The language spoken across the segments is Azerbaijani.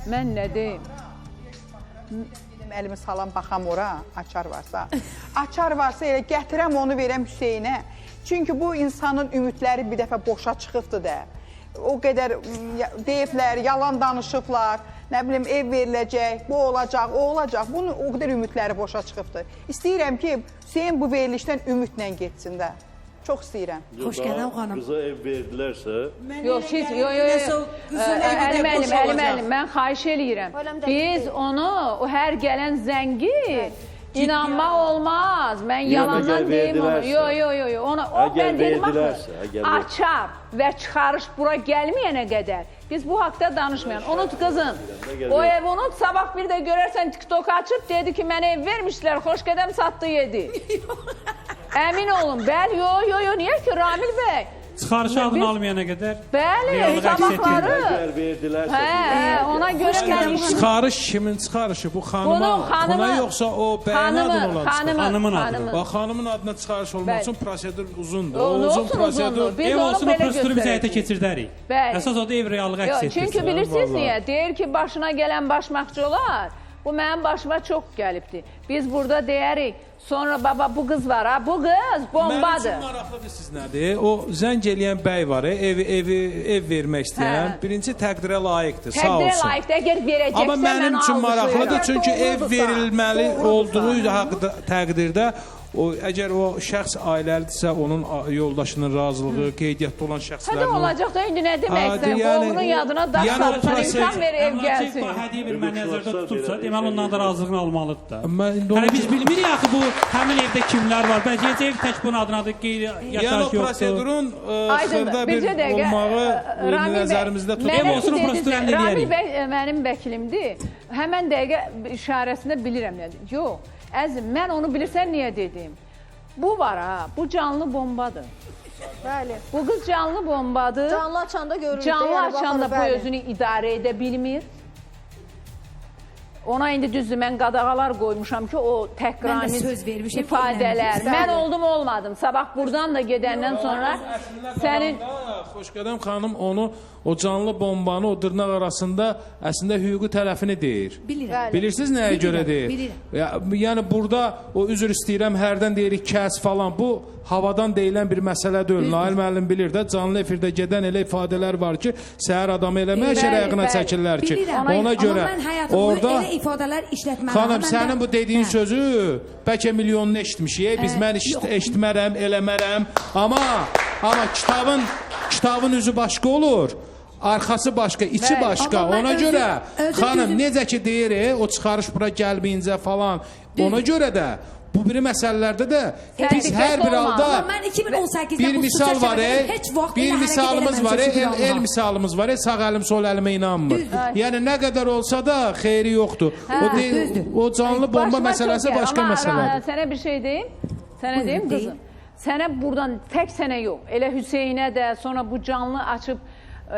Mən nə deyim? Əlimi salam baxam ora, açar varsa. Açar varsa elə gətirəm onu verəm Hüseynə. Çünki bu insanın ümidləri bir dəfə boşa çıxıbdır da. O qədər deyiblər, yalan danışıblar, nə bilim ev veriləcək, bu olacaq, o olacaq. Bunun o qədər ümidləri boşa çıxıbdır. İstəyirəm ki, Hüseyn bu verilişdən ümidlə getsin də. Çox istəyirəm. Xoş gələn xanım. Qıza ev verdilərsə... Yox, siz, Əlim, mən xahiş eləyirəm. Biz onu, o hər gələn zəngi inanmaq olmaz. Mən yalandan deyim onu. Yox. O mən dedim axı, açar və çıxarış bura gəlməyənə qədər biz bu haqda danışmayan. Unut qızın. O ev unut, sabah bir də görərsən TikTok açıb dedi ki, mənə ev vermişlər, xoş qədəm satdı yedi. Əmin olun, bəli, yox, niyə ki, Ramil bəy? Çıxarışı adını almayana qədər. Bəli, sabahları. Əgər verdilərsə... Ona görə mən işim... Çıxarış kimin çıxarışı? Bu xanıma yoxsa o bəyin adını olan çıxarış? Xanımın adını. O xanımın adına çıxarış olmaq üçün prosedur uzundur. O uzun prosedur. Ev olsun, o proseduru biz həyata keçirdərik. Əsas o da ev reallığı əks etdirsin. Çünki bilirsiniz niyə? Deyir ki, başına gələn başmaqçılar, bu mənim başıma çox gəlibdir. Biz burada deyərik, sonra baba bu qız var ha, bu qız bombadır. Mənim üçün maraqlıdır siz nədir? O zəng eləyən bəy var, ev vermək istəyən, birinci təqdirə layiqdir, sağ olsun. Təqdirə layiqdir, əgər verəcəksə amma mənim üçün maraqlıdır, çünki ev verilməli olduğu təqdirdə, əgər o şəxs ailəlidirsə, onun yoldaşının razılığı, qeydiyyatda olan şəxslərin... Hədə olacaq da, indi nə deməksən, oğlunun yadına daş sarısan, imkan ver ev gəlsin. Hədiyə bir mən nəzərdə tutulsa, deməli ondan da razılığını almalıdır da. Hələ biz bilmirik axı bu, həmin evdə kimlər var, bəlkə ev tək bunun adınadır, qeyri-yaşayış yoxdur. Yəni o prosedurun xırda bir olmağı nəzərimizdə tutulur. Ev olsun, o prosedur əldə edərik. Ramil bəy mənim vəkilimdir, həmən dəqiqə işarəsində bilirəm nədir. Yox. Əzim, mən onu bilirsən niyə dedim? Bu var ha, bu canlı bombadır. Bəli. Bu qız canlı bombadır. Canlı açanda görürük. Canlı açanda bu özünü idarə edə bilmir. Ona indi düzdür, mən qadağalar qoymuşam ki, o təkrarınız ifadələr. Mən oldum, olmadım. Sabah buradan da gedəndən sonra sənin... Xoşqədəm xanım onu, o canlı bombanı o dırnaq arasında əslində hüquqi tərəfini deyir. Bilirsiniz nəyə görə deyir? Yəni burada o üzr istəyirəm, hərdən deyirik kəs falan, bu havadan deyilən bir məsələ deyil. Nail müəllim bilir də, canlı efirdə gedən elə ifadələr var ki, səhər adamı eləmək şərəqinə çəkirlər ki, ona görə orada... Xanım, sənin bu dediyin sözü bəlkə milyonunu eşitmişik, mən eşitmərəm, eləmərəm, amma kitabın üzü başqa olur, arxası başqa, içi başqa, ona görə xanım, necə ki deyir, o çıxarış bura gəlməyincə falan, ona görə də bu biri məsələlərdə də biz hər bir halda bir misal var, bir misalımız var, el misalımız var, sağ əlim sol əlimə inanmır. Yəni nə qədər olsa da xeyri yoxdur. O canlı bomba məsələsi başqa məsələdir. Sənə bir şey deyim, sənə deyim qızım. Sənə buradan tək sənə yox, elə Hüseynə də, sonra bu canlı açıb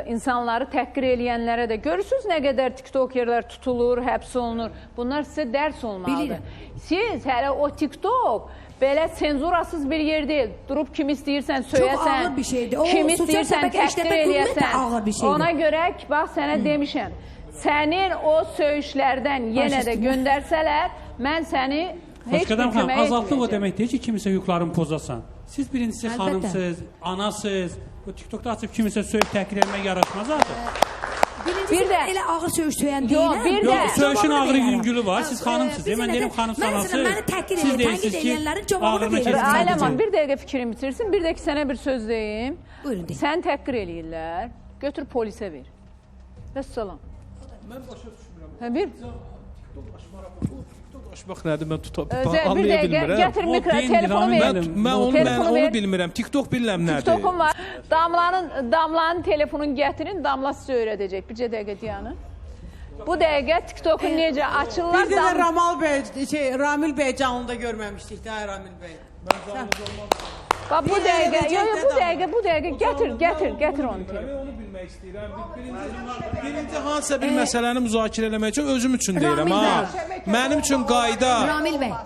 insanları təhqir eləyənlərə də görürsünüz nə qədər tiktokerlər tutulur, həbs olunur. Bunlar sizə dərs olmalıdır. Siz hələ o tiktok belə senzurasız bir yer deyil. Durub kim istəyirsən söyəsən, kim istəyirsən təhqir eləyəsən. Ona görə ki, bax sənə demişəm, sənin o söyüşlərdən yenə də göndərsələr, mən səni heç bir kömək etməyəcəm. Azadlıq o demək deyil ki, kimisə hüquqlarını pozasan. Siz birincisi xanımsınız, anasınız, bu TikTokda açıb kimisə söyüb təhqir etmək yaraşmaz artıq. Birincisi elə ağır söyüş söyən deyiləm. Yox, söyüşün ağır yüngülü var, siz xanımsınız. Mən deyirəm xanım sanası, siz deyirsiniz ki, ağırına keçin. Ailəman, bir dəqiqə fikrimi bitirsin, bir də ki, sənə bir söz deyim. Sən təhqir eləyirlər, götür polisə ver. Vəssalam. Mən başa düşmürəm. Bir Açmaq nədir, mən anlaya bilmirəm. Gətir telefonu verin. Mən onu bilmirəm, TikTok bilirəm nədir. TikTokum var. Damlanın telefonunu gətirin, Damla sizə öyrədəcək. Bircə dəqiqə dayanın. Bu dəqiqə TikTok'u necə açırlar? Biz də Ramil bəy canlıda görməmişdik də, Ramil bəy. Bu dəqiqə, bu dəqiqə, gətir onu. demək istəyirəm. Birinci hansısa bir məsələni müzakirə eləmək üçün özüm üçün deyirəm. Mənim üçün qayda,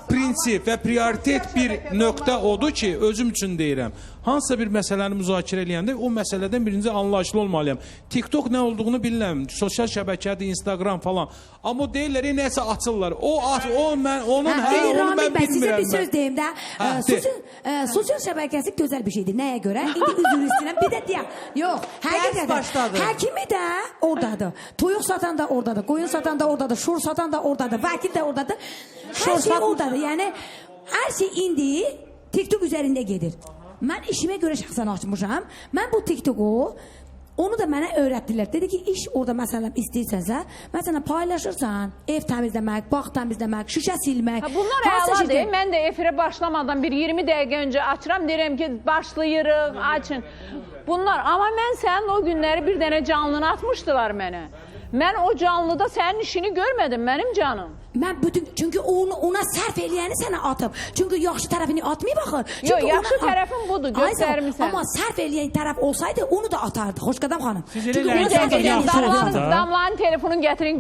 prinsip və prioritet bir nöqtə odur ki, özüm üçün deyirəm. Hansısa bir məsələni müzakirə eləyəndə o məsələdən birinci anlayışlı olmalıyam. TikTok nə olduğunu bilirəm, sosial şəbəkədir, Instagram falan. Amma o deyirlər, nəsə açırlar. Onu mən bilmirəm. Sizə bir söz deyim də. Sosial şəbəkəsi gözəl bir şeydir. Nəyə görə? İndi üzr istəyirəm. Bir də deyəm. Yox, həqiqətən. Həkimi də oradadır. Toyuq satan da oradadır. Qoyun satan da oradadır. Şor satan da oradadır. Vəkil də oradadır. Hər şey oradadır. Yəni, hər şey indi TikTok üzərində gedir. Mən işimə görə şəxsən açmışam. Mən bu TikToku, onu da mənə öyrətdilər. Dedi ki, iş orada məsələn istəyirsənsə, məsələn paylaşırsan, ev təmizləmək, bağ təmizləmək, şüşə silmək. Bunlar əladır. Mən də efirə başlamadan bir 20 dəqiqə öncə açıram, deyirəm ki, başlayırıq, açın. Bunlar, amma mən sənin o günləri bir dənə canlını atmışdılar mənə. Mən o canlıda sənin işini görmədim, mənim canım. Mən bütün, çünki ona sərf eləyəni sənə atıb. Çünki yaxşı tərəfini atmayıb axı. Yox, yaxşı tərəfin budur, göstərmirsən. Amma sərf eləyən tərəf olsaydı, onu da atardı. Xoşqədəm xanım. Siz elə yaxşı olsa. Damlanın telefonunu gətirin.